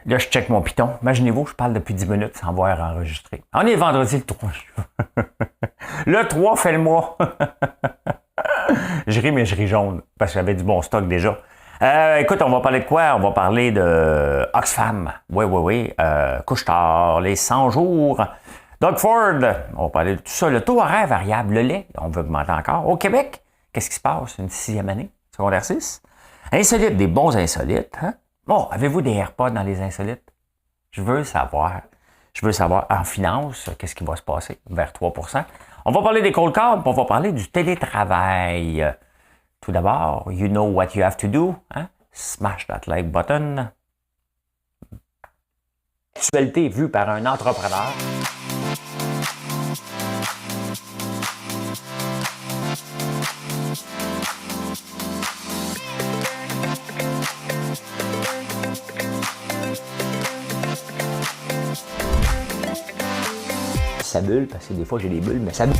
Là, je check mon piton. Imaginez-vous, je parle depuis 10 minutes sans voir enregistrer. On est vendredi le 3. Le 3 fait le mois. Je ris, mais je ris jaune, parce que j'avais du bon stock déjà. Écoute, on va parler de quoi? On va parler de Oxfam. Oui. Couche-tard, les 100 jours. Doug Ford, on va parler de tout ça. Le taux horaire variable, le lait, on veut augmenter encore. Au Québec, qu'est-ce qui se passe? Une 6e année, secondaire 6. Insolite, des bons insolites. Hein? Bon, avez-vous des AirPods dans les insolites? Je veux savoir. En finance, qu'est-ce qui va se passer vers 3%. On va parler des cold calls, puis on va parler du télétravail. Tout d'abord, you know what you have to do. Hein? Smash that like button. Actualité vue par un entrepreneur. Ça bulle, parce que des fois j'ai des bulles, mais ça bulle.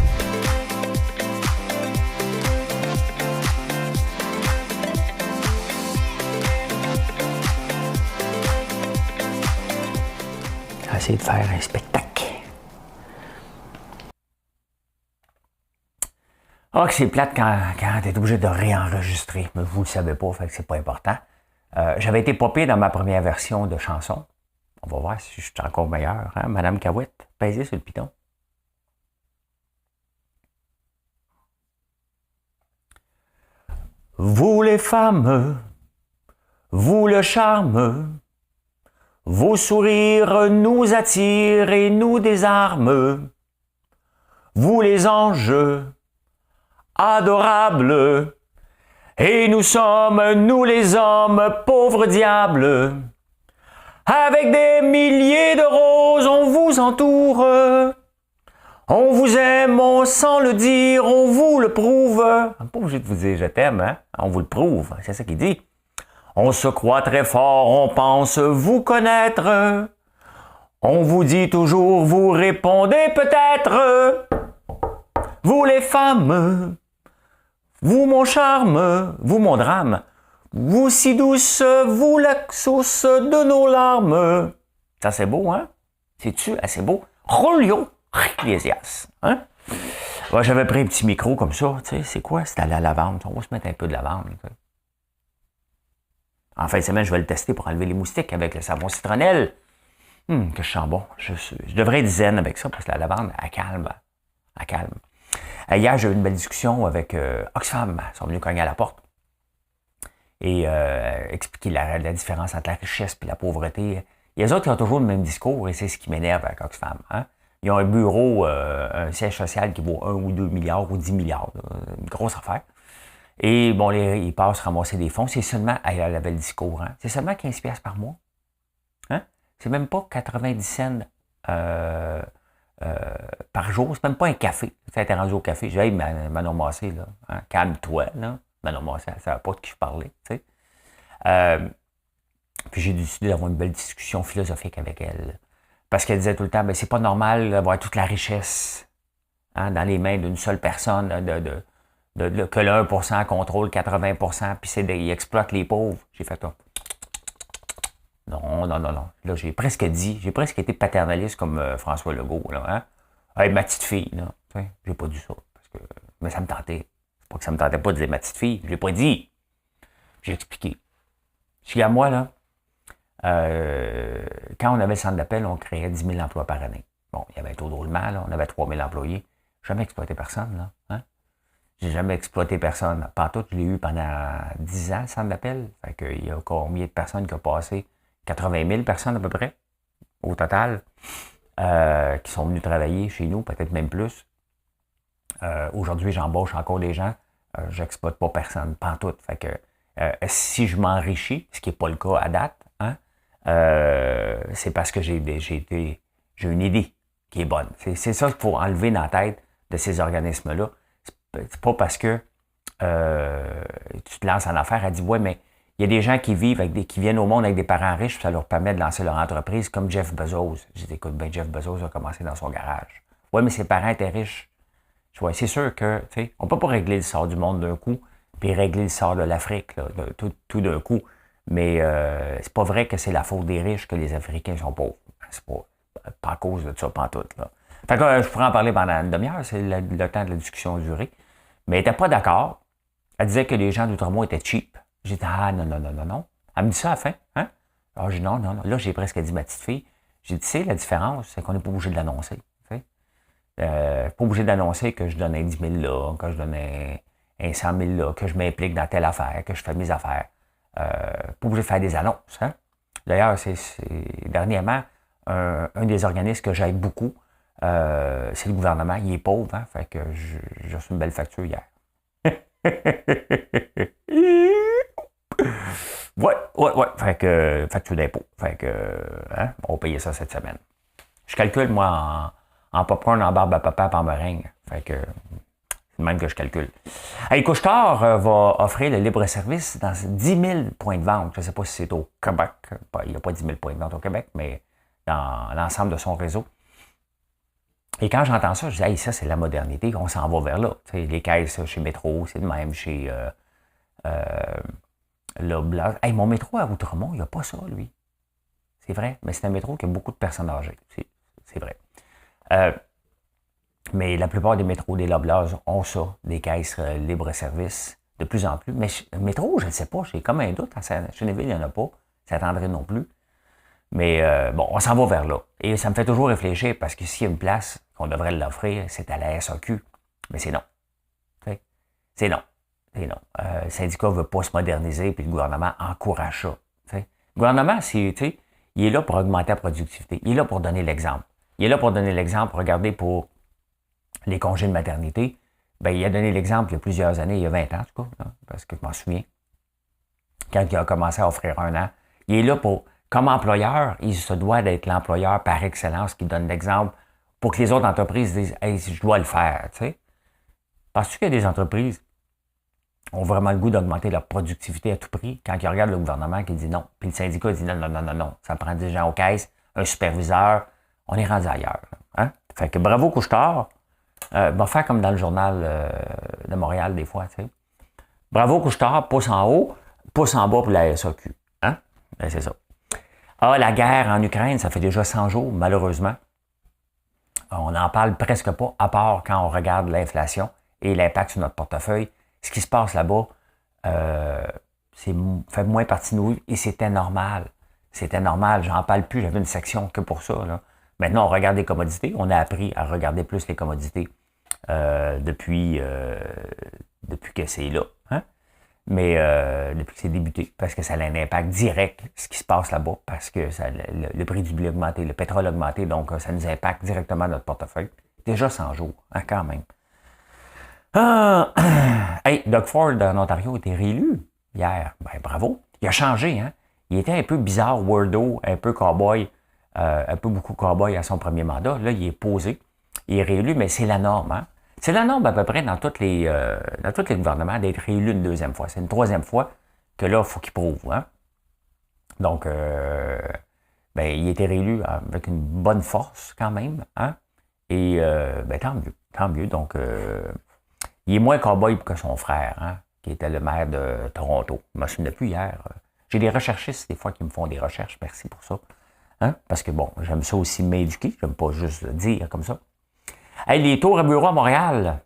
On va essayer de faire un spectacle. Ah, que c'est plate quand t'es obligé de réenregistrer, mais vous le savez pas, fait que c'est pas important. J'avais été popé dans ma première version de chanson. On va voir si je suis encore meilleur, hein, Madame Cahouette. Pèsez sur le piton. Vous les femmes, vous le charme, vos sourires nous attirent et nous désarment. Vous les anges, adorables, et nous sommes, nous les hommes, pauvres diables. Avec des milliers de roses, on vous entoure. On vous aime, on sans le dire, on vous le prouve. On n'est pas obligé de vous dire je t'aime, hein? On vous le prouve, c'est ça qu'il dit. On se croit très fort, on pense vous connaître. On vous dit toujours, vous répondez peut-être. Vous les femmes, vous mon charme, vous mon drame, vous si douce, vous la sauce de nos larmes. Ça c'est beau, hein? C'est-tu assez beau? Rolio! Ecclésias. Hein? Ouais, j'avais pris un petit micro comme ça. Tu sais, c'est quoi? C'est à la lavande. On va se mettre un peu de lavande. Tu sais. En fin de semaine, je vais le tester pour enlever les moustiques avec le savon citronnelle. Que je sens bon. Je devrais être zen avec ça parce que la lavande, elle calme. Elle calme. Hier, j'ai eu une belle discussion avec Oxfam. Ils sont venus cogner à la porte et expliquer la différence entre la richesse et la pauvreté. Et les autres, ils ont toujours le même discours et c'est ce qui m'énerve avec Oxfam. Hein? Ils ont un bureau, un siège social qui vaut 1 ou 2 milliards ou 10 milliards. Une grosse affaire. Et bon, ils passent ramasser des fonds. C'est seulement, elle avait le discours, hein? C'est seulement 15 piastres par mois. Hein? C'est même pas 90 cents par jour. C'est même pas un café. Ça a été rendu au café. J'ai dit, hey, Manon Massé, là, hein? Calme-toi, là. Manon Massé, elle ne savait pas de qui je parlais, tu sais. Puis j'ai décidé d'avoir une belle discussion philosophique avec elle. Parce qu'elle disait tout le temps, ben, c'est pas normal d'avoir toute la richesse hein, dans les mains d'une seule personne, que le 1% contrôle 80%, puis il exploite les pauvres. J'ai fait ça. Non. Là, j'ai presque été paternaliste comme François Legault. Là, hein? Hey, ma petite fille, là. J'ai pas dit ça. Mais ça me tentait. C'est pas que ça me tentait pas de dire ma petite fille. Je l'ai pas dit. J'ai expliqué. Je dis à moi, là, quand on avait le centre d'appel, on créait 10 000 emplois par année. Bon, il y avait un taux de roulement, là, on avait 3 000 employés. J'ai jamais exploité personne, là. Hein? J'ai jamais exploité personne. Pantoute, je l'ai eu pendant 10 ans, le centre d'appel. Fait qu'il y a combien de personnes qui ont passé? 80 000 personnes à peu près, au total, qui sont venues travailler chez nous, peut-être même plus. Aujourd'hui, j'embauche encore des gens. J'exploite pas personne, pantoute. Fait que si je m'enrichis, ce qui n'est pas le cas à date, hein, c'est parce que j'ai une idée qui est bonne. C'est ça qu'il faut enlever dans la tête de ces organismes-là. C'est pas parce que tu te lances en affaires, elle dit ouais, mais il y a des gens qui vivent qui viennent au monde avec des parents riches, puis ça leur permet de lancer leur entreprise, comme Jeff Bezos. J'ai dit écoute, ben Jeff Bezos a commencé dans son garage. Ouais, mais ses parents étaient riches. Ouais, c'est sûr que, tu sais, on peut pas régler le sort du monde d'un coup, puis régler le sort de l'Afrique, là, tout d'un coup. Mais c'est pas vrai que c'est la faute des riches que les Africains sont pauvres. C'est pas à cause de ça, pas en tout. Là. Fait que je pourrais en parler pendant une demi-heure, c'est le temps de la discussion a duré. Mais elle n'était pas d'accord. Elle disait que les gens d'Outremont étaient cheap. J'ai dit, ah non, non, non, non, non. Elle me dit ça à la fin. Hein? Alors j'ai dit non, non, non. Là, j'ai presque dit ma petite fille. J'ai dit, tu sais, la différence, c'est qu'on n'est pas obligé de l'annoncer. Pas obligé d'annoncer que je donnais 10 000 là, que je donnais un 100 000 là, que je m'implique dans telle affaire, que je fais mes affaires. Pas obligé de faire des annonces. Hein? D'ailleurs, dernièrement, un des organismes que j'aide beaucoup, c'est le gouvernement. Il est pauvre, hein? Fait que j'ai reçu une belle facture hier. Ouais. Fait que facture d'impôt. Fait que, hein? On va payer ça cette semaine. Je calcule, moi, en popcorn, en barbe à papa, en meringue. Fait que, c'est même que je calcule. Hey, Couche-Tard va offrir le libre-service dans 10 000 points de vente. Je ne sais pas si c'est au Québec. Il n'y a pas 10 000 points de vente au Québec, mais dans l'ensemble de son réseau. Et quand j'entends ça, je dis, hey, ça, c'est la modernité, on s'en va vers là. T'sais, les caisses chez Métro, c'est de même chez Loblaw. Hey, mon métro à Outremont, il n'y a pas ça, lui. C'est vrai, mais c'est un métro qui a beaucoup de personnes âgées. C'est vrai. Mais la plupart des métros, des Loblaws ont ça, des caisses libre-service, de plus en plus. Mais métro, je ne sais pas, j'ai comme un doute. À Cheneville, il n'y en a pas. Saint-André non plus. Mais bon, on s'en va vers là. Et ça me fait toujours réfléchir parce que s'il y a une place qu'on devrait l'offrir, c'est à la SAQ. Mais c'est non. C'est non. C'est non. Le syndicat ne veut pas se moderniser, puis le gouvernement encourage ça. T'sais. Le gouvernement, il est là pour augmenter la productivité. Il est là pour donner l'exemple. Il est là pour donner l'exemple. Regardez pour les congés de maternité. Ben, il a donné l'exemple il y a plusieurs années, il y a 20 ans, en tout cas, là, parce que je m'en souviens. Quand il a commencé à offrir 1 an, il est là pour... Comme employeur, il se doit d'être l'employeur par excellence qui donne l'exemple pour que les autres entreprises disent « Hey, je dois le faire. » Penses-tu qu'il y a des entreprises qui ont vraiment le goût d'augmenter leur productivité à tout prix quand ils regardent le gouvernement qui dit non, puis le syndicat dit non, non, non, non, non, ça prend des gens aux caisses, un superviseur, on est rendu ailleurs. Hein? Fait que bravo Couche-Tard, va faire comme dans le journal de Montréal des fois. T'sais. Bravo Couche-Tard, pouce en haut, pouce en bas pour la SAQ. Hein? Ben, c'est ça. Ah, la guerre en Ukraine, ça fait déjà 100 jours, malheureusement. On n'en parle presque pas, à part quand on regarde l'inflation et l'impact sur notre portefeuille. Ce qui se passe là-bas, fait moins partie de nous et c'était normal. C'était normal, j'en parle plus, j'avais une section que pour ça. Là. Maintenant, on regarde les commodités. On a appris à regarder plus les commodités depuis que c'est là. Hein? Mais depuis que c'est débuté, parce que ça a un impact direct, ce qui se passe là-bas, parce que le prix du blé a augmenté, le pétrole a augmenté, donc ça nous impacte directement notre portefeuille. Déjà 100 jours, hein, quand même. Hey, Doug Ford en Ontario a été réélu hier. Ben, bravo. Il a changé, hein. Il était un peu bizarre, weirdo, un peu cowboy, un peu beaucoup cowboy à son premier mandat. Là, il est posé. Il est réélu, mais c'est la norme, hein. C'est la norme à peu près dans tous les gouvernements d'être réélu une deuxième fois. C'est une troisième fois que là, il faut qu'il prouve. Hein? Donc, ben, il a été réélu avec une bonne force quand même. Hein? Et ben, tant mieux. Tant mieux. Donc, il est moins cow-boy que son frère, hein, qui était le maire de Toronto. Je ne me souviens plus hier. J'ai des recherchistes des fois qui me font des recherches. Merci pour ça. Hein? Parce que bon, j'aime ça aussi m'éduquer. J'aime pas juste le dire comme ça. Hey, les tours à bureau à Montréal.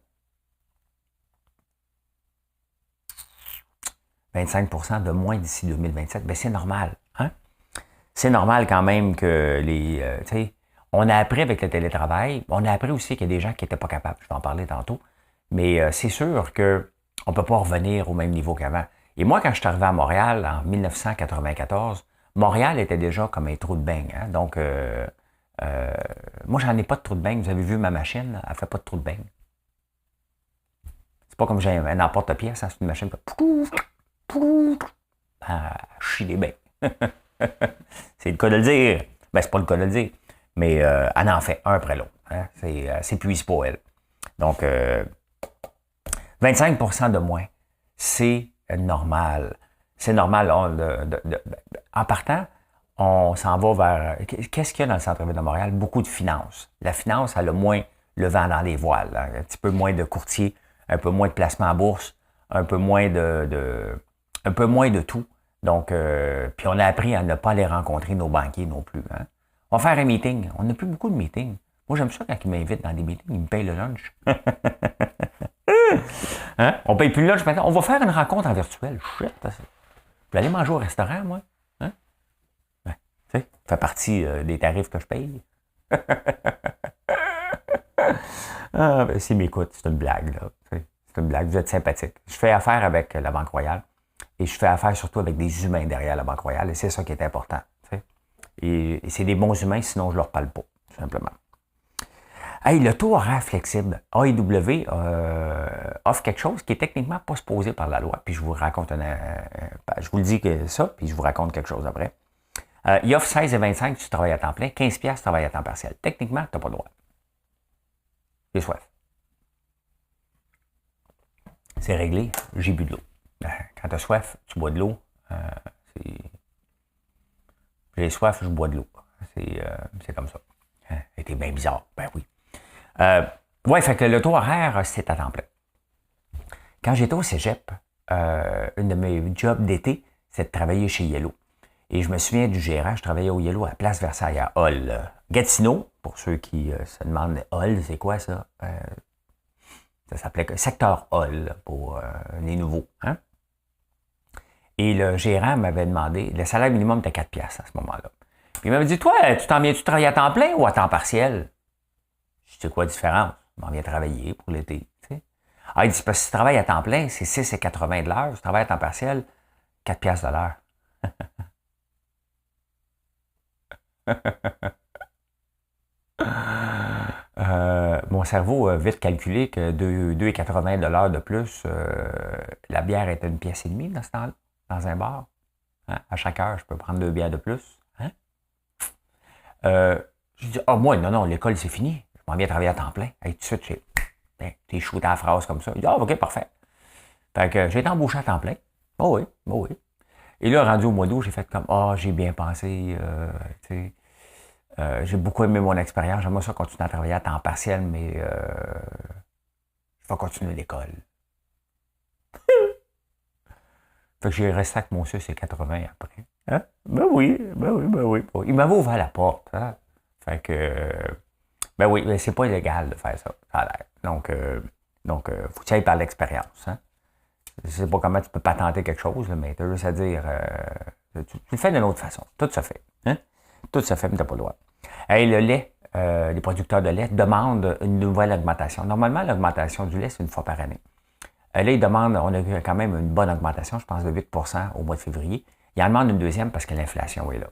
25% de moins d'ici 2027. Ben, c'est normal. Hein? C'est normal quand même que tu sais, on a appris avec le télétravail. On a appris aussi qu'il y a des gens qui n'étaient pas capables. Je vais en parler tantôt. Mais c'est sûr qu'on ne peut pas revenir au même niveau qu'avant. Et moi, quand je suis arrivé à Montréal en 1994, Montréal était déjà comme un trou de beigne. Hein? Donc, moi, j'en ai pas de trou de beigne. Vous avez vu ma machine, elle fait pas de trou de beigne. C'est pas comme j'ai un emporte-pièce, hein? C'est une machine qui chie des beignes. C'est le cas de le dire. Ben, c'est pas le cas de le dire. Mais elle en fait un après l'autre. Hein? C'est puis pas elle. Donc, 25% de moins, c'est normal. C'est normal. En partant, on s'en va vers... Qu'est-ce qu'il y a dans le centre-ville de Montréal? Beaucoup de finances. La finance, elle a moins le vent dans les voiles. Hein? Un petit peu moins de courtiers, un peu moins de placements en bourse, un peu moins de tout. Donc, puis on a appris à ne pas aller rencontrer nos banquiers non plus. Hein. On va faire un meeting. On n'a plus beaucoup de meetings. Moi, j'aime ça quand ils m'invitent dans des meetings, ils me payent le lunch. Hein? On ne paye plus le lunch maintenant. On va faire une rencontre en virtuel. Shit, je vais aller manger au restaurant, moi. Hein? Ouais, tu sais, ça fait partie des tarifs que je paye. Ah, ben, s'ils m'écoutent, c'est une blague, là. C'est une blague, vous êtes sympathique. Je fais affaire avec la Banque Royale et je fais affaire surtout avec des humains derrière la Banque Royale et c'est ça qui est important. Tu sais. Et c'est des bons humains, sinon je leur parle pas, tout simplement. Hey, le taux horaire flexible, AEW offre quelque chose qui est techniquement pas supposé par la loi. Puis je vous raconte, je vous le dis que ça, puis je vous raconte quelque chose après. Il offre 16,25 si tu travailles à temps plein, 15$ si tu travailles à temps partiel. Techniquement, tu n'as pas le droit. J'ai soif. C'est réglé, j'ai bu de l'eau. Quand tu as soif, tu bois de l'eau. J'ai soif, je bois de l'eau. C'est comme ça. C'était bien bizarre. Ben oui. Ouais, fait que le taux horaire, c'est à temps plein. Quand j'étais au cégep, une de mes jobs d'été, c'est de travailler chez Yellow. Et je me souviens du gérant, je travaillais au Yellow à Place Versailles, à Hall. Gatineau, pour ceux qui se demandent, Hall, c'est quoi ça? Ça s'appelait Secteur Hall pour les nouveaux. Hein? Et le gérant m'avait demandé, le salaire minimum était 4$ à ce moment-là. Puis il m'avait dit, toi, tu t'en viens-tu travailler à temps plein ou à temps partiel? Je dis, c'est quoi la différence? Je m'en viens travailler pour l'été. Tu sais. Ah, il dit, parce que si tu travailles à temps plein, c'est 6,80 de l'heure. Si tu travailles à temps partiel, 4$ de l'heure. Mon cerveau a vite calculé que 2,80 de l'heure de plus, la bière était 1,5$ dans ce temps-là, dans un bar. Hein? À chaque heure, je peux prendre 2 bières de plus. Hein? Je dis, moi, non, l'école, c'est fini. Je m'en viens travailler à temps plein. Hey, tout de suite, t'es shooté à la phrase comme ça. Il dit, OK, parfait. Fait que j'ai été embauché à temps plein. Oh oui. Et là, rendu au mois d'août, j'ai fait comme, j'ai bien pensé, tu sais. J'ai beaucoup aimé mon expérience. J'aimerais ça continuer à travailler à temps partiel, mais je vais continuer l'école. Fait que j'ai resté avec mon sus et 80 après. Hein? Ben oui. Il m'avait ouvert la porte. Hein? Fait que, ben oui, mais c'est pas illégal de faire ça. Ça a l'air. Donc, faut que tu ailles par l'expérience. Hein? Je sais pas comment tu peux patenter quelque chose, là, mais tu as juste à dire, tu le fais d'une autre façon. Tout se fait. Hein? Tout se fait, mais tu n'as pas le droit. Hey, le lait, les producteurs de lait demandent une nouvelle augmentation. Normalement, l'augmentation du lait, c'est une fois par année. Là, ils demandent, on a eu quand même une bonne augmentation, je pense de 8% au mois de février. Ils en demandent une deuxième parce que l'inflation est là.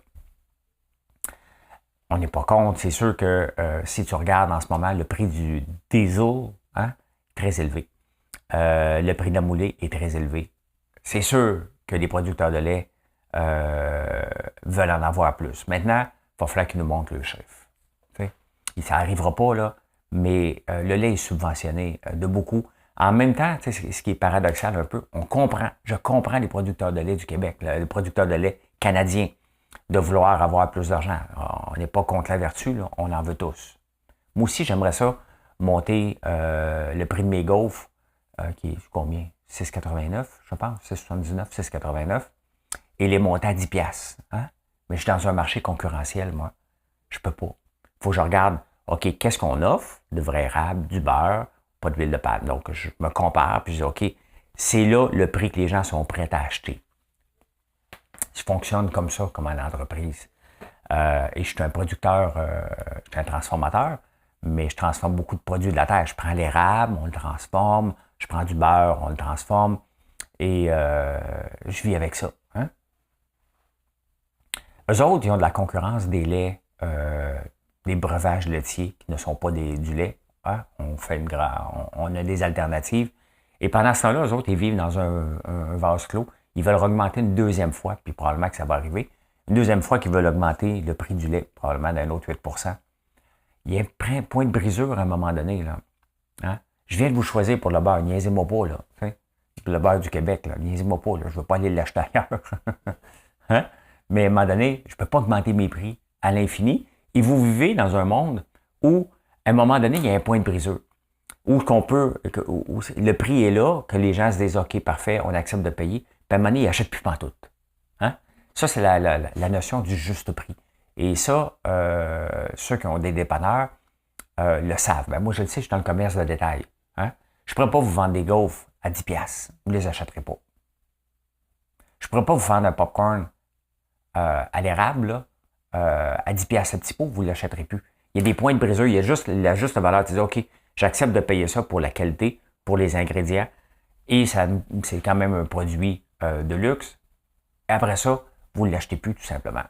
On n'est pas contre. C'est sûr que si tu regardes en ce moment, le prix du diesel, hein, très élevé. Le prix de la moulée est très élevé. C'est sûr que les producteurs de lait veulent en avoir plus. Maintenant, il va falloir qu'ils nous montrent le chiffre. Ça n'arrivera pas, là, mais le lait est subventionné de beaucoup. En même temps, ce qui est paradoxal un peu, je comprends les producteurs de lait du Québec, les producteurs de lait canadiens, de vouloir avoir plus d'argent. On n'est pas contre la vertu, là, on en veut tous. Moi aussi, j'aimerais ça monter le prix de mes gaufres, qui est combien? 6,89, je pense, 6,79, 6,89, et les monter à 10$. Hein? Mais je suis dans un marché concurrentiel, moi. Je peux pas. Il faut que je regarde, OK, qu'est-ce qu'on offre? De vrai érable, du beurre, pas de l'huile de palme. Donc, je me compare, puis je dis, OK, c'est là le prix que les gens sont prêts à acheter. Je fonctionne comme ça, comme en entreprise. Et je suis un producteur, je suis un transformateur, mais je transforme beaucoup de produits de la terre. Je prends l'érable, on le transforme, je prends du beurre, on le transforme, et je vis avec ça. Hein? Eux autres, ils ont de la concurrence des laits, des breuvages laitiers qui ne sont pas du lait. Hein? On a des alternatives. Et pendant ce temps-là, eux autres, ils vivent dans un vase clos. Ils veulent augmenter une deuxième fois, puis probablement que ça va arriver. Une deuxième fois qu'ils veulent augmenter le prix du lait, probablement d'un autre 8%. Il y a un point de brisure à un moment donné. Là. Hein? Je viens de vous choisir pour le beurre, niaisez-moi pas. Là, le beurre du Québec, là, niaisez-moi pas. Là, je ne veux pas aller l'acheter ailleurs. Hein? Mais à un moment donné, je ne peux pas augmenter mes prix à l'infini. Et vous vivez dans un monde où, à un moment donné, il y a un point de brisure. Où le prix est là, que les gens se disent, OK, parfait, on accepte de payer. Puis à un moment donné, ils n'achètent plus pantoute. Hein? Ça, c'est la notion du juste prix. Et ça, ceux qui ont des dépanneurs le savent. Ben, moi, je le sais, je suis dans le commerce de détail. Hein? Je ne pourrais pas vous vendre des gaufres à 10$. Vous ne les achèterez pas. Je ne pourrais pas vous vendre un popcorn à l'érable là, à 10$ le petit pot, vous ne l'achèterez plus. Il y a des points de brisure, il y a juste la juste valeur. Tu dis, OK, j'accepte de payer ça pour la qualité, pour les ingrédients, et c'est quand même un produit de luxe. Et après ça, vous ne l'achetez plus tout simplement.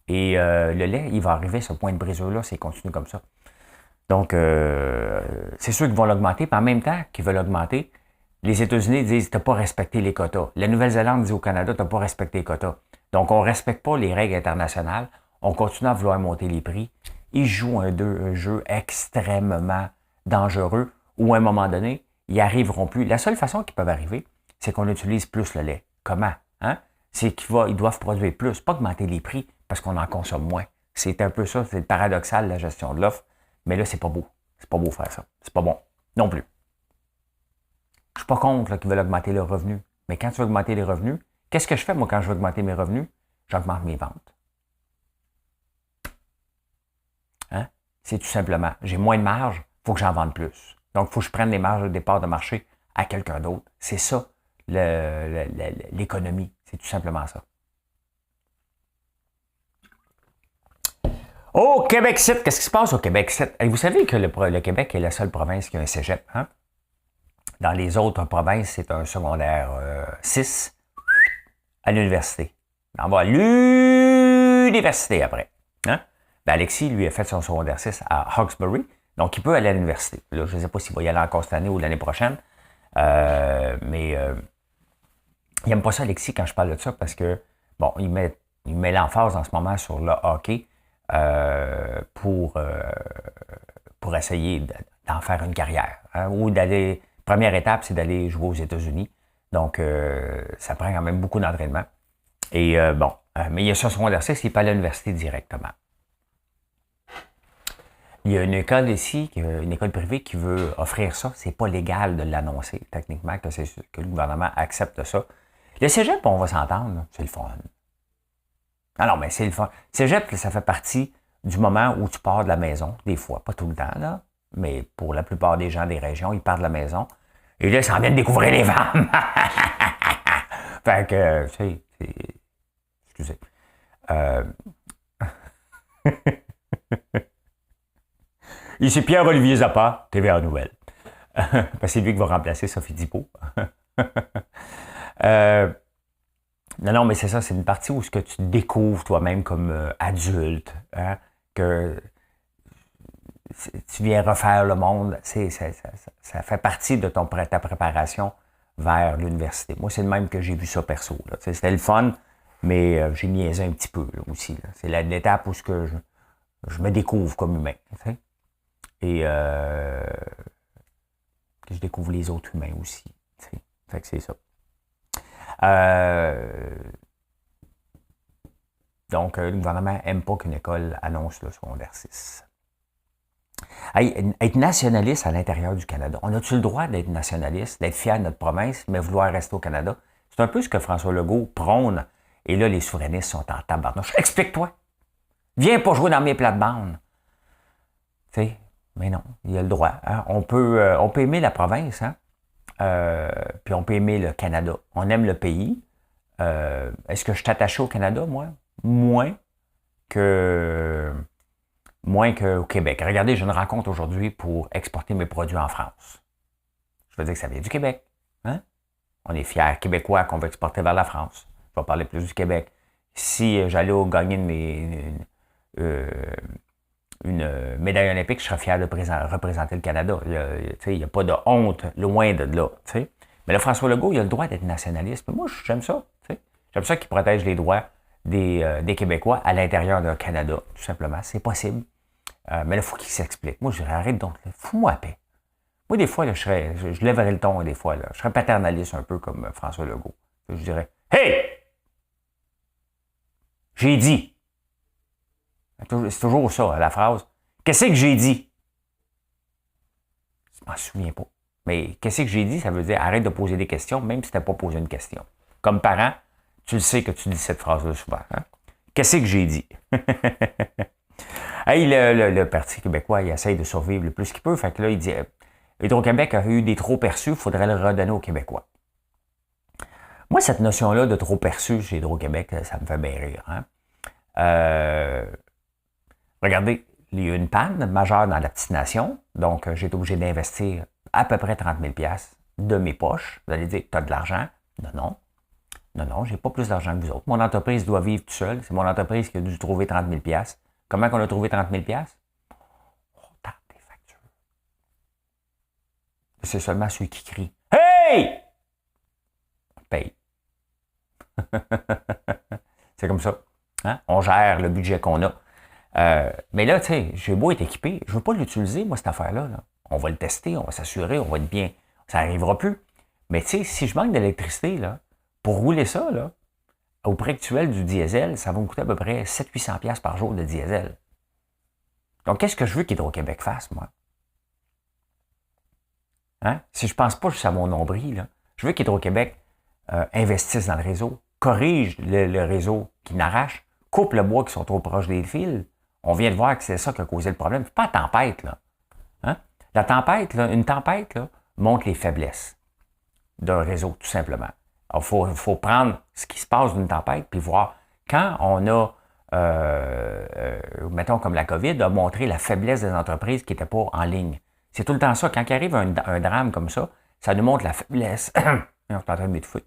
Et le lait, il va arriver, ce point de brisure-là, c'est continue comme ça. Donc, c'est sûr qu'ils vont l'augmenter, puis en même temps qu'ils veulent l'augmenter, les États-Unis disent « tu n'as pas respecté les quotas ». La Nouvelle-Zélande dit au Canada « tu n'as pas respecté les quotas ». Donc, on ne respecte pas les règles internationales, on continue à vouloir monter les prix. Ils jouent un jeu extrêmement dangereux où, à un moment donné, ils n'arriveront plus. La seule façon qu'ils peuvent arriver, c'est qu'on utilise plus le lait. Comment? Hein? C'est qu'ils doivent produire plus, pas augmenter les prix parce qu'on en consomme moins. C'est un peu ça, c'est paradoxal, la gestion de l'offre. Mais là, c'est pas beau. C'est pas beau faire ça. C'est pas bon. Non plus. Je suis pas contre qu'ils veulent augmenter leurs revenus. Mais quand tu veux augmenter les revenus, qu'est-ce que je fais, moi, quand je veux augmenter mes revenus? J'augmente mes ventes. Hein? C'est tout simplement, j'ai moins de marge, il faut que j'en vende plus. Donc, il faut que je prenne les marges de départ de marché à quelqu'un d'autre. C'est ça, l'économie. C'est tout simplement ça. Au Québec City, qu'est-ce qui se passe au Québec City? Vous savez que le Québec est la seule province qui a un cégep. Hein? Dans les autres provinces, c'est un secondaire 6 à l'université. On va à l'université après. Hein? Ben Alexis, lui, a fait son secondaire 6 à Hawkesbury, donc il peut aller à l'université. Là, je ne sais pas s'il va y aller encore cette année ou l'année prochaine, mais il n'aime pas ça, Alexis, quand je parle de ça, parce que, bon, il met l'emphase en ce moment sur le hockey pour essayer d'en faire une carrière. Hein, ou d'aller. Première étape, c'est d'aller jouer aux États-Unis. Donc, ça prend quand même beaucoup d'entraînement. Et mais il y a son secondaire 6, il peut aller à l'université directement. Il y a une école ici, une école privée qui veut offrir ça. C'est pas légal de l'annoncer, techniquement, que le gouvernement accepte ça. Le cégep, on va s'entendre, c'est le fun. Ah non, mais c'est le fun. Cégep, ça fait partie du moment où tu pars de la maison, des fois, pas tout le temps, là, mais pour la plupart des gens des régions, ils partent de la maison. Et là, ils s'en viennent découvrir les femmes. Fait que, tu sais, excusez. Ici Pierre-Olivier Zappa, TVA Nouvelles. Parce que c'est lui qui va remplacer Sophie Dippo. Non, mais c'est ça, c'est une partie où ce que tu découvres toi-même comme adulte, hein, que tu viens refaire le monde, ça fait partie de ta préparation vers l'université. Moi, c'est le même que j'ai vu ça perso. C'était le fun, mais j'ai niaisé un petit peu là, aussi. Là. C'est l'étape où je me découvre comme humain. T'sais? Et que je découvre les autres humains aussi. T'sais? Fait que c'est ça. Donc, le gouvernement n'aime pas qu'une école annonce le secondaire 6. Hey, être nationaliste à l'intérieur du Canada. On a-tu le droit d'être nationaliste, d'être fier de notre province, mais vouloir rester au Canada? C'est un peu ce que François Legault prône. Et là, les souverainistes sont en tabarnouche. Explique-toi. Viens pas jouer dans mes plates-bandes. Tu sais, mais non, il a le droit. Hein? On peut aimer la province, hein? Puis on peut aimer le Canada. On aime le pays. Est-ce que je suis attaché au Canada, moi? Moins qu'au Québec. Regardez, j'ai une rencontre aujourd'hui pour exporter mes produits en France. Je veux dire que ça vient du Québec. Hein? On est fiers Québécois qu'on veut exporter vers la France. Je vais parler plus du Québec. Si j'allais gagner une médaille olympique, je serais fier de représenter le Canada. Il n'y a pas de honte loin de là. T'sais. Mais là, François Legault, il a le droit d'être nationaliste. Mais moi, j'aime ça. T'sais. J'aime ça qu'il protège les droits des Québécois à l'intérieur du Canada, tout simplement. C'est possible. Mais là, il faut qu'il s'explique. Moi, je dirais, arrête donc, fous-moi la paix. Moi, des fois, là, je lèverais le ton, des fois. Là. Je serais paternaliste un peu comme François Legault. Je dirais, hey! J'ai dit. C'est toujours ça, la phrase. Qu'est-ce que j'ai dit? Je m'en souviens pas. Mais qu'est-ce que j'ai dit? Ça veut dire arrête de poser des questions, même si tu n'as pas posé une question. Comme parent, Tu le sais que tu dis cette phrase-là souvent. Hein? Qu'est-ce que j'ai dit? Hey, le Parti québécois, il essaye de survivre le plus qu'il peut. Fait que là, il dit Hydro-Québec a eu des trop perçus, il faudrait le redonner aux Québécois. Moi, cette notion-là de trop perçu chez Hydro-Québec, ça me fait bien rire. Hein? Regardez, il y a eu une panne majeure dans la petite nation, donc j'ai été obligé d'investir à peu près 30 000 $ de mes poches. Vous allez dire, tu as de l'argent? Non, j'ai pas plus d'argent que vous autres. Mon entreprise doit vivre tout seul. C'est mon entreprise qui a dû trouver 30 000 $. Comment qu'on a trouvé 30 000 $? On tape des factures. C'est seulement ceux qui crient « Hey! » On paye. C'est comme ça. Hein? On gère le budget qu'on a. Mais là, tu sais, j'ai beau être équipé, je ne veux pas l'utiliser, moi, cette affaire-là. Là. On va le tester, on va s'assurer, on va être bien. Ça n'arrivera plus. Mais tu sais, si je manque d'électricité, là, pour rouler ça, là, au prix actuel du diesel, ça va me coûter à peu près 700-800 $ par jour de diesel. Donc, qu'est-ce que je veux qu'Hydro-Québec fasse, moi? Hein? Si je ne pense pas juste à mon nombril, là, je veux qu'Hydro-Québec investisse dans le réseau, corrige le réseau qui n'arrache, coupe le bois qui sont trop proches des fils. On vient de voir que c'est ça qui a causé le problème. C'est pas la tempête, là. Hein? La tempête, là, une tempête, là, montre les faiblesses d'un réseau, tout simplement. Il faut prendre ce qui se passe d'une tempête puis voir quand on a, mettons comme la COVID, a montré la faiblesse des entreprises qui n'étaient pas en ligne. C'est tout le temps ça. Quand il arrive un drame comme ça nous montre la faiblesse. On est en train de m'étouffer.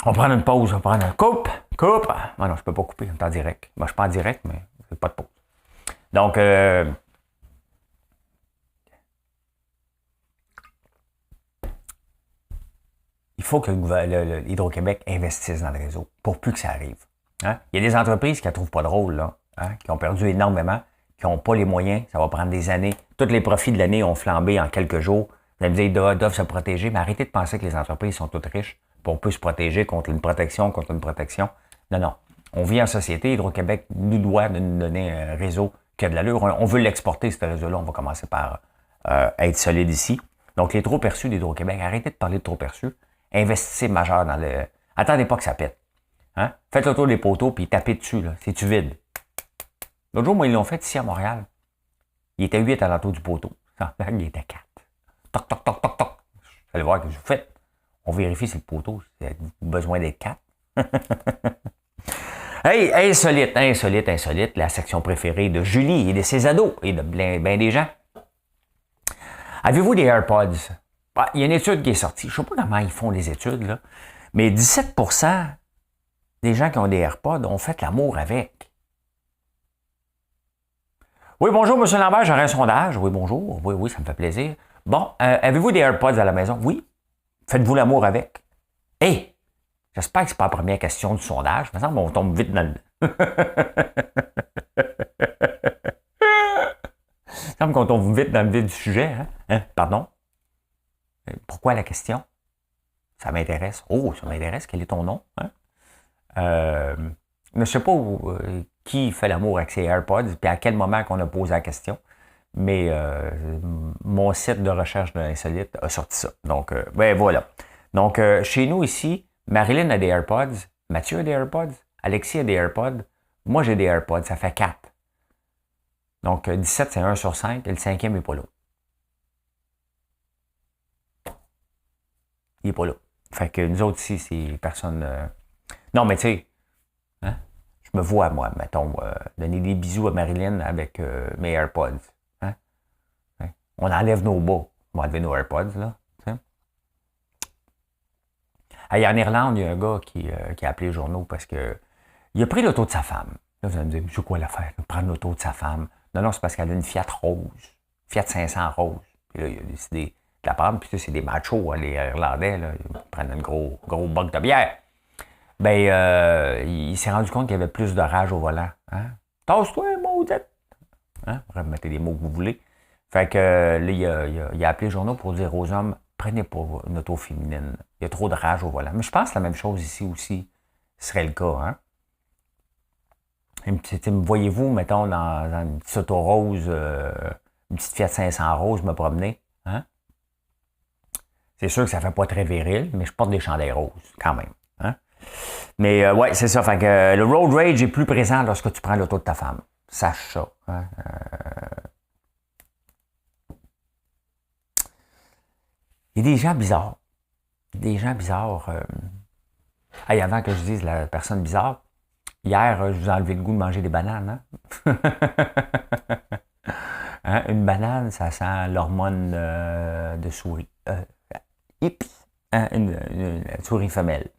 On prend une pause, on prend une coupe. Ah non, je ne peux pas couper, on est en direct. Moi, je ne suis pas en direct, mais c'est pas de pause. Donc, il faut que Hydro-Québec investisse dans le réseau pour plus que ça arrive. Hein? Il y a des entreprises qui ne trouvent pas drôle, là, hein? Qui ont perdu énormément, qui n'ont pas les moyens, ça va prendre des années. Tous les profits de l'année ont flambé en quelques jours. Vous allez me dire, ils doivent se protéger, mais arrêtez de penser que les entreprises sont toutes riches pour on peut se protéger contre une protection. Non. On vit en société. Hydro-Québec nous doit nous donner un réseau qui a de l'allure. On veut l'exporter, ce réseau-là. On va commencer par être solide ici. Donc, les trop perçus d'Hydro-Québec, arrêtez de parler de trop perçus. Investissez majeur dans le... Attendez pas que ça pète. Hein? Faites le tour des poteaux puis tapez dessus. Là. C'est-tu vide? L'autre jour, moi, ils l'ont fait ici à Montréal. Il était 8 à l'entour du poteau. Il était 4. Toc, toc, toc, toc, toc. Vous allez voir ce que je fais. On vérifie si le poteau a besoin d'être 4. Hey, insolite, la section préférée de Julie et de ses ados et de bien des gens. Avez-vous des AirPods? Il y a une étude qui est sortie. Je ne sais pas comment ils font les études, là, mais 17% des gens qui ont des AirPods ont fait l'amour avec. Oui, bonjour, M. Lambert, j'aurais un sondage. Oui, bonjour. Oui, ça me fait plaisir. Bon, avez-vous des AirPods à la maison? Oui. Faites-vous l'amour avec? Hé! J'espère que ce n'est pas la première question du sondage. Il me semble qu'on tombe vite dans le... Il me semble qu'on tombe vite dans le vif du sujet. Hein? Pardon? Pourquoi la question? Ça m'intéresse. Oh, ça m'intéresse. Quel est ton nom? Hein? Je ne sais pas qui fait l'amour avec ses AirPods puis à quel moment qu'on a posé la question. Mais mon site de recherche de l'insolite a sorti ça. Donc, ben voilà. Donc, chez nous ici, Marilyn a des AirPods, Mathieu a des AirPods, Alexis a des AirPods, moi j'ai des AirPods, ça fait 4. Donc, 17, c'est 1 sur 5, et le 5e n'est pas là. Il n'est pas là. Fait que nous autres ici, c'est personne... Non, mais tu sais, hein, je me vois, moi, mettons, donner des bisous à Marilyn avec mes AirPods. On enlève nos bas. On va enlever nos AirPods, là. Hey, en Irlande, il y a un gars qui a appelé les journaux parce que il a pris l'auto de sa femme. Là, vous allez me dire, c'est quoi l'affaire? Prendre l'auto de sa femme. Non, c'est parce qu'elle a une Fiat rose. Fiat 500 rose. Puis là, il a décidé de la prendre. Puis c'est des machos, hein, les Irlandais, là. Ils prennent un gros boc de bière. Ben, il s'est rendu compte qu'il y avait plus de rage au volant. Hein? Tasse-toi, maudite! Hein? Remettez les mots que vous voulez. Fait que là, il a appelé les journaux pour dire aux hommes, prenez pas une auto féminine. Il y a trop de rage au volant. Mais je pense que la même chose ici aussi serait le cas. Hein? Voyez-vous, mettons, dans une petite auto rose, une petite Fiat 500 rose, me promener. Hein? C'est sûr que ça fait pas très viril, mais je porte des chandails roses, quand même. Hein? Mais ouais, c'est ça. Fait que le road rage est plus présent lorsque tu prends l'auto de ta femme. Sache ça. Hein? Il y a des gens bizarres. Des gens bizarres. Hey, avant que je dise la personne bizarre, hier, je vous ai enlevé le goût de manger des bananes. Hein? Hein? Une banane, ça sent l'hormone de souris. Hippie. Hein? Une souris femelle.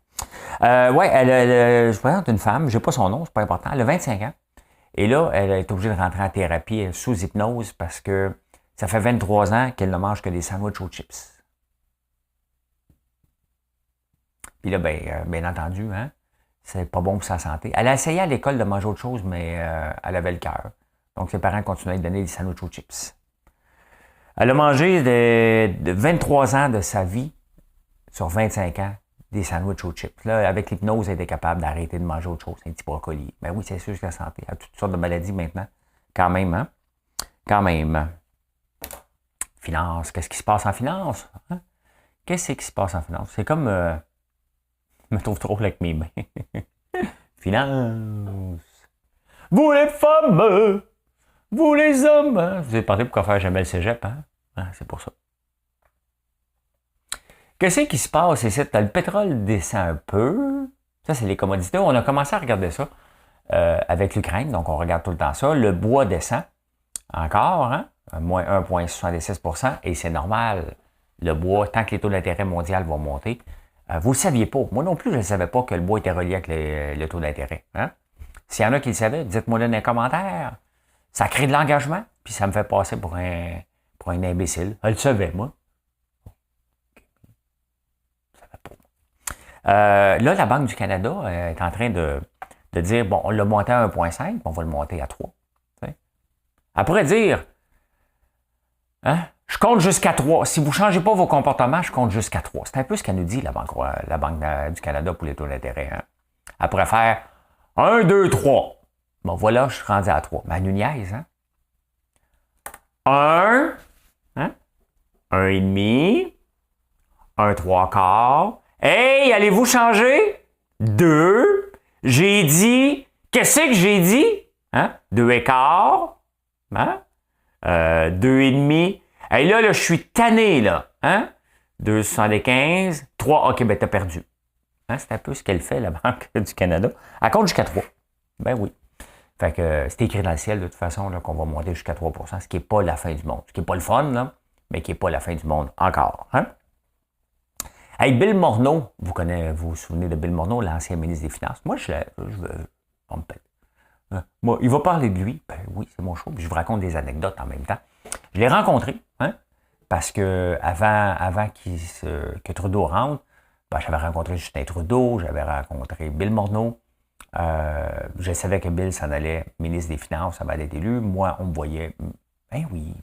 Ouais, je présente une femme, je n'ai pas son nom, c'est pas important. Elle a 25 ans. Et là, elle est obligée de rentrer en thérapie sous hypnose parce que ça fait 23 ans qu'elle ne mange que des sandwichs aux chips. Puis là, bien entendu, hein, c'est pas bon pour sa santé. Elle a essayé à l'école de manger autre chose, mais elle avait le cœur. Donc, ses parents continuaient à lui donner des sandwichs aux chips. Elle a mangé de 23 ans de sa vie, sur 25 ans, des sandwichs aux chips. Là, avec l'hypnose, elle était capable d'arrêter de manger autre chose, un petit brocoli. Ben oui, c'est sûr que la santé. Elle a toutes sortes de maladies maintenant. Quand même, hein? Quand même. Finance. Qu'est-ce qui se passe en finance? Hein? Qu'est-ce qui se passe en finance? C'est comme... je me trouve trop avec mes mains. Finance. Vous les femmes, vous les hommes. Hein? Vous avez parlé pourquoi faire jamais le cégep, hein? Ah, c'est pour ça. Qu'est-ce qui se passe ici? Le pétrole descend un peu. Ça, c'est les commodités. On a commencé à regarder ça avec l'Ukraine, donc on regarde tout le temps ça. Le bois descend encore, hein? Moins 1,76 %, et c'est normal. Le bois, tant que les taux d'intérêt mondial vont monter, vous ne le saviez pas. Moi non plus, je ne savais pas que le bois était relié avec le taux d'intérêt. Hein? S'il y en a qui le savaient, dites-moi dans les commentaires. Ça crée de l'engagement, puis ça me fait passer pour un imbécile. Je le savais, moi. Je savais pas. Là, la Banque du Canada est en train de dire, bon, on l'a monté à 1,5, on va le monter à 3. T'sais? Elle pourrait dire, hein? Je compte jusqu'à 3. Si vous ne changez pas vos comportements, je compte jusqu'à 3. C'est un peu ce qu'elle nous dit, la Banque du Canada pour les taux d'intérêt. Hein? Elle pourrait faire 1, 2, 3. Bon, voilà, je suis rendu à 3. Mais elle nous niaise, hein? 1, hein? 1,5, 1, 3 quarts. Hey, allez-vous changer? 2. J'ai dit, qu'est-ce que j'ai dit? Hein? 2 et quart. Hein? 2,5. Hey, là, je suis tanné, là. Hein? 2,75. 3. OK, ben, t'as perdu. Hein? C'est un peu ce qu'elle fait, la Banque du Canada. Elle compte jusqu'à 3. Ben oui. Fait que c'est écrit dans le ciel, de toute façon, là, qu'on va monter jusqu'à 3 %, ce qui n'est pas la fin du monde. Ce qui n'est pas le fun, là, mais qui n'est pas la fin du monde encore. Hein? Hey, Bill Morneau, vous vous souvenez de Bill Morneau, l'ancien ministre des Finances. Moi, on me paye. Moi, il va parler de lui. Ben oui, c'est mon show. Puis je vous raconte des anecdotes en même temps. Je l'ai rencontré, hein, parce que avant que Trudeau rentre, ben, j'avais rencontré Justin Trudeau, j'avais rencontré Bill Morneau. Je savais que Bill s'en allait ministre des Finances, ça va être élu. Moi, on me voyait, ben oui,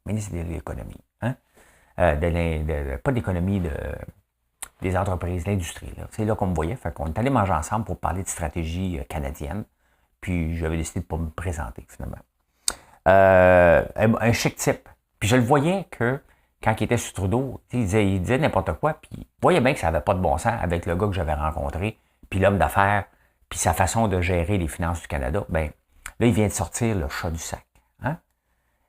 ministre de l'économie. Hein? Pas d'économie, des entreprises, l'industrie. C'est là qu'on me voyait. Fait qu'on est allé manger ensemble pour parler de stratégie canadienne. Puis j'avais décidé de ne pas me présenter, finalement. Un chic type. Puis je le voyais que quand il était sur Trudeau, il disait n'importe quoi, puis il voyait bien que ça n'avait pas de bon sens avec le gars que j'avais rencontré, puis l'homme d'affaires, puis sa façon de gérer les finances du Canada. Ben là, il vient de sortir le chat du sac. Hein?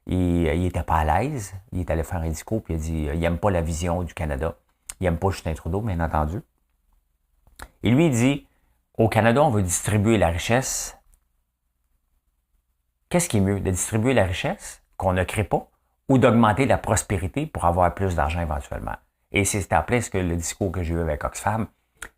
Il n'était pas à l'aise. Il est allé faire un discours, puis il a dit il n'aime pas la vision du Canada. Il n'aime pas Justin Trudeau, bien entendu. Et lui, il dit au Canada, on veut distribuer la richesse. Qu'est-ce qui est mieux, de distribuer la richesse qu'on ne crée pas ou d'augmenter la prospérité pour avoir plus d'argent éventuellement? Et c'est en plein ce que le discours que j'ai eu avec Oxfam,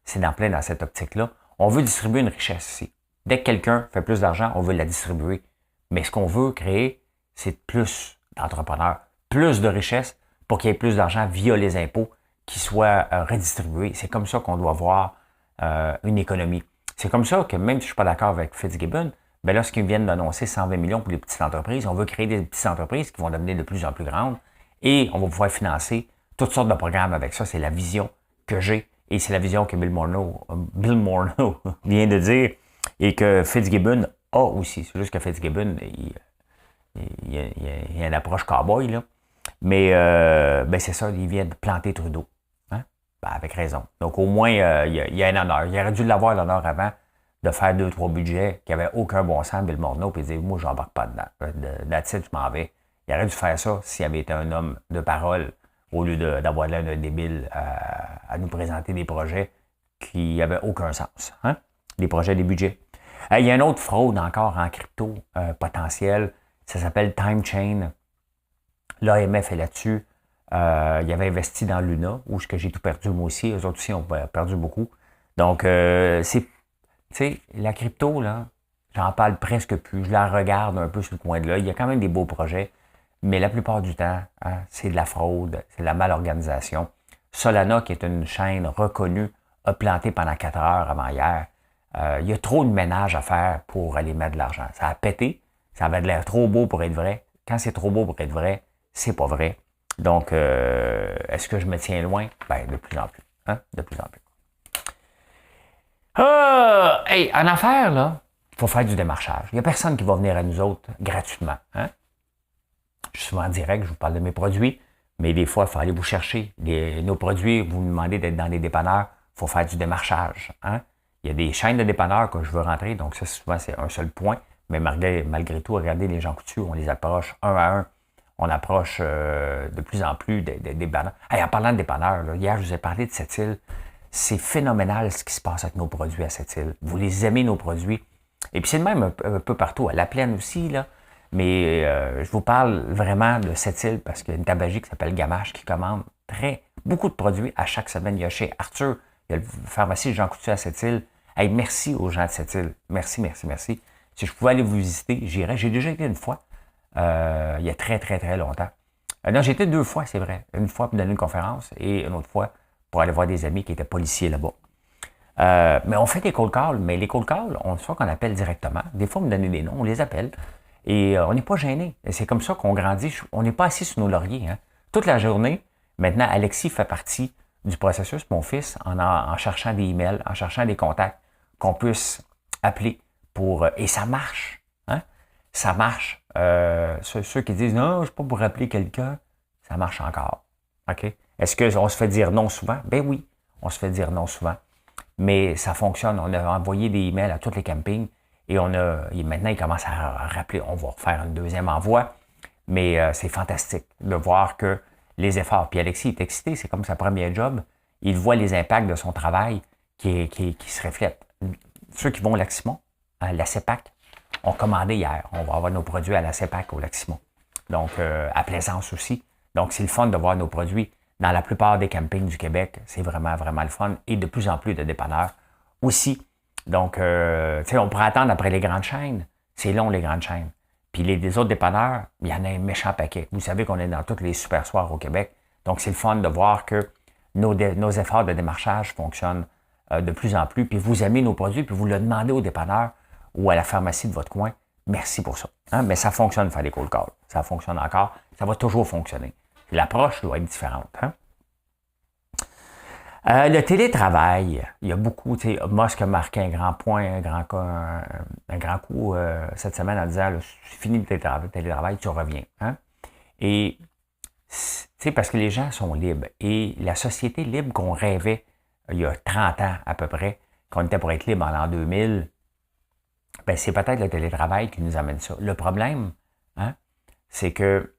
c'est en plein dans cette optique-là. On veut distribuer une richesse ici. Dès que quelqu'un fait plus d'argent, on veut la distribuer. Mais ce qu'on veut créer, c'est plus d'entrepreneurs, plus de richesse pour qu'il y ait plus d'argent via les impôts qui soient redistribués. C'est comme ça qu'on doit voir une économie. C'est comme ça que même si je ne suis pas d'accord avec Fitzgibbon, ben lorsqu'ils viennent d'annoncer 120 millions pour les petites entreprises, on veut créer des petites entreprises qui vont devenir de plus en plus grandes et on va pouvoir financer toutes sortes de programmes avec ça. C'est la vision que j'ai et c'est la vision que Bill Morneau vient de dire et que Fitzgibbon a aussi. C'est juste que Fitzgibbon, il a une approche cowboy, là. Mais ben c'est ça, il vient de planter Trudeau. Ben, avec raison. Donc, au moins, il y a un honneur. Il aurait dû l'avoir, l'honneur, avant de faire 2, 3 budgets qui n'avaient aucun bon sens, Bill Morneau, puis il dit, moi, je n'embarque pas dedans. Là-dessus, je m'en vais. Il aurait dû faire ça s'il avait été un homme de parole, au lieu d'avoir l'air d'un débile à nous présenter des projets qui n'avaient aucun sens. Hein? Les projets, des budgets. Il y a une autre fraude encore en crypto potentielle. Ça s'appelle Time Chain. L'AMF est là-dessus. Il avait investi dans Luna, où j'ai tout perdu moi aussi. Eux autres aussi ont perdu beaucoup. Donc, tu sais, la crypto, là, j'en parle presque plus. Je la regarde un peu sur le coin de l'œil. Il y a quand même des beaux projets, mais la plupart du temps, hein, c'est de la fraude, c'est de la malorganisation. Solana, qui est une chaîne reconnue, a planté pendant 4 heures avant hier. Il y a trop de ménage à faire pour aller mettre de l'argent. Ça a pété, ça avait l'air trop beau pour être vrai. Quand c'est trop beau pour être vrai, c'est pas vrai. Donc, est-ce que je me tiens loin? Ben, de plus en plus. Hein? De plus en plus. Hey, en affaires, là, il faut faire du démarchage. Il n'y a personne qui va venir à nous autres gratuitement. Hein? Je suis souvent en direct, je vous parle de mes produits, mais des fois, il faut aller vous chercher. Nos produits, vous me demandez d'être dans les dépanneurs, il faut faire du démarchage. Hein? Il y a des chaînes de dépanneurs que je veux rentrer, donc ça, souvent, c'est un seul point. Mais malgré tout, regardez les gens coutus, on les approche un à un. On approche de plus en plus des dépanneurs. Hey, en parlant de dépanneurs, là, hier, je vous ai parlé de cette île. C'est phénoménal ce qui se passe avec nos produits à cette île. Vous les aimez, nos produits. Et puis c'est le même un peu partout, à La Plaine aussi, là. Mais je vous parle vraiment de cette île parce qu'il y a une tabagie qui s'appelle Gamache qui commande beaucoup de produits à chaque semaine. Il y a chez Arthur, il y a le pharmacie Jean Coutu à cette île. Hey, merci aux gens de cette île. Merci, merci, merci. Si je pouvais aller vous visiter, j'irais. J'ai déjà été une fois, il y a très, très, très longtemps. Non, j'ai été 2 fois, c'est vrai. Une fois pour donner une conférence et une autre fois pour aller voir des amis qui étaient policiers là-bas. Mais on fait des cold calls, mais les cold calls, on soit qu'on appelle directement. Des fois, on me donne des noms, on les appelle. Et on n'est pas gêné. C'est comme ça qu'on grandit. On n'est pas assis sur nos lauriers. Hein. Toute la journée, maintenant, Alexis fait partie du processus, mon fils, en cherchant des emails, en cherchant des contacts qu'on puisse appeler pour... et ça marche. Hein? Ça marche. Ceux qui disent « Non, je ne sais pas pour appeler quelqu'un », ça marche encore. OK? Est-ce qu'on se fait dire non souvent? Ben oui, on se fait dire non souvent. Mais ça fonctionne. On a envoyé des emails à tous les campings et maintenant, ils commencent à rappeler. On va refaire un deuxième envoi. Mais c'est fantastique de voir que les efforts. Puis Alexis est excité, c'est comme sa première job. Il voit les impacts de son travail qui se reflètent. Ceux qui vont au Lac-Simon, à la CEPAC, ont commandé hier. On va avoir nos produits à la CEPAC au Lac-Simon. Donc, à Plaisance aussi. Donc, c'est le fun de voir nos produits dans la plupart des campings du Québec. C'est vraiment, vraiment le fun. Et de plus en plus de dépanneurs aussi. Donc, tu sais, on pourrait attendre après les grandes chaînes. C'est long, les grandes chaînes. Puis les autres dépanneurs, il y en a un méchant paquet. Vous savez qu'on est dans tous les super soirs au Québec. Donc, c'est le fun de voir que nos efforts de démarchage fonctionnent de plus en plus. Puis vous aimez nos produits, puis vous le demandez au dépanneur ou à la pharmacie de votre coin. Merci pour ça. Hein? Mais ça fonctionne, faire des cold calls. Ça fonctionne encore. Ça va toujours fonctionner. L'approche doit être différente. Hein? Le télétravail, il y a beaucoup, tu sais, Musk a marqué un grand point, un grand coup cette semaine en disant, c'est fini le télétravail, tu reviens. Hein? Et, tu sais, parce que les gens sont libres. Et la société libre qu'on rêvait il y a 30 ans à peu près, qu'on était pour être libre en l'an 2000, ben, c'est peut-être le télétravail qui nous amène ça. Le problème, hein, c'est que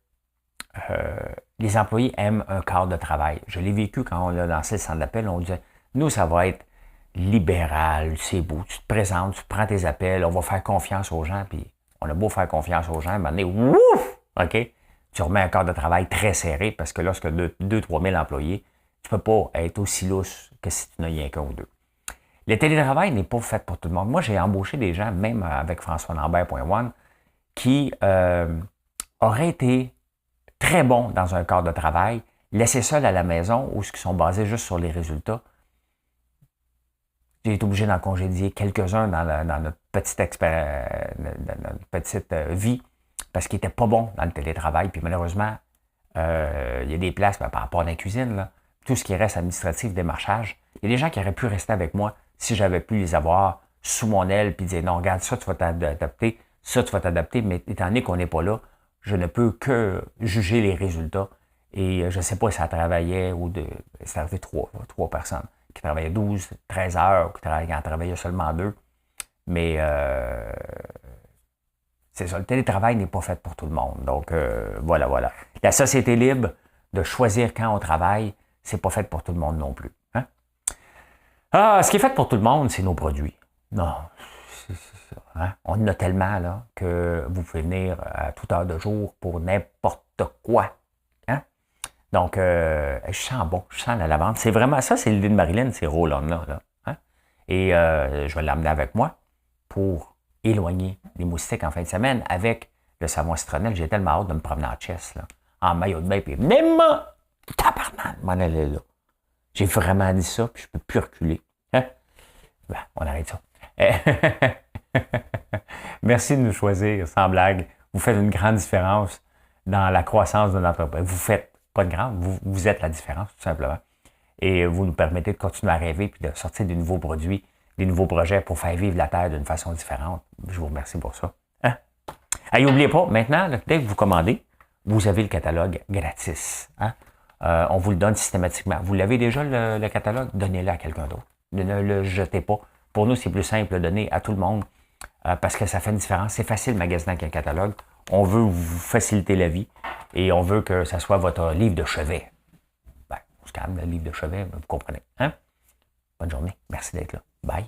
les employés aiment un cadre de travail. Je l'ai vécu quand on a lancé le centre d'appel. On disait, nous, ça va être libéral, c'est beau. Tu te présentes, tu prends tes appels, on va faire confiance aux gens. Puis on a beau faire confiance aux gens, mais ouf, OK? Tu remets un cadre de travail très serré parce que lorsque 2-3 000 employés, tu ne peux pas être aussi lousse que si tu n'as rien qu'un ou deux. Le télétravail n'est pas fait pour tout le monde. Moi, j'ai embauché des gens, même avec François Lambert.one, qui auraient été très bons dans un cadre de travail, laissés seuls à la maison ou qui sont basés juste sur les résultats. J'ai été obligé d'en congédier quelques-uns dans notre petite vie parce qu'ils n'étaient pas bons dans le télétravail. Puis malheureusement, il y a des places, par rapport à la cuisine, là, tout ce qui reste administratif, démarchage, il y a des gens qui auraient pu rester avec moi si j'avais pu les avoir sous mon aile puis dire non, regarde, ça, tu vas t'adapter, ça, tu vas t'adapter, mais étant donné qu'on n'est pas là, je ne peux que juger les résultats Et je ne sais pas si ça travaillait ou c'est arrivé trois personnes qui travaillaient 12, 13 heures, qui en travaillaient seulement 2. Mais c'est ça, le télétravail n'est pas fait pour tout le monde. Donc, voilà. La société libre de choisir quand on travaille, c'est pas fait pour tout le monde non plus. Hein? Ah, ce qui est fait pour tout le monde, c'est nos produits. Non, c'est ça. Hein? On en a tellement là, que vous pouvez venir à toute heure de jour pour n'importe quoi. Hein? Donc, je sens bon, je sens la lavande. C'est vraiment ça, c'est l'idée de Marilyn, ces roll-on-là. Là, hein? Et je vais l'amener avec moi pour éloigner les moustiques en fin de semaine avec le savon citronnelle. J'ai tellement hâte de me promener en chest, là, en maillot de bain, puis venez-moi, tabarnak, m'en aller là. J'ai vraiment dit ça, puis je peux plus reculer. Hein? Ben, on arrête ça. Merci de nous choisir, sans blague. Vous faites une grande différence dans la croissance de l'entreprise. Vous faites pas de grande, vous êtes la différence, tout simplement. Et vous nous permettez de continuer à rêver puis de sortir des nouveaux produits, des nouveaux projets pour faire vivre la Terre d'une façon différente. Je vous remercie pour ça. Hein? Et n'oubliez pas, maintenant, dès que vous commandez, vous avez le catalogue gratis. Hein? On vous le donne systématiquement. Vous l'avez déjà, le catalogue? Donnez-le à quelqu'un d'autre. Ne le jetez pas. Pour nous, c'est plus simple de le donner à tout le monde parce que ça fait une différence. C'est facile de magasiner avec un catalogue. On veut vous faciliter la vie et on veut que ça soit votre livre de chevet. Ben, on se calme, le livre de chevet, vous comprenez. Hein? Bonne journée. Merci d'être là. Bye.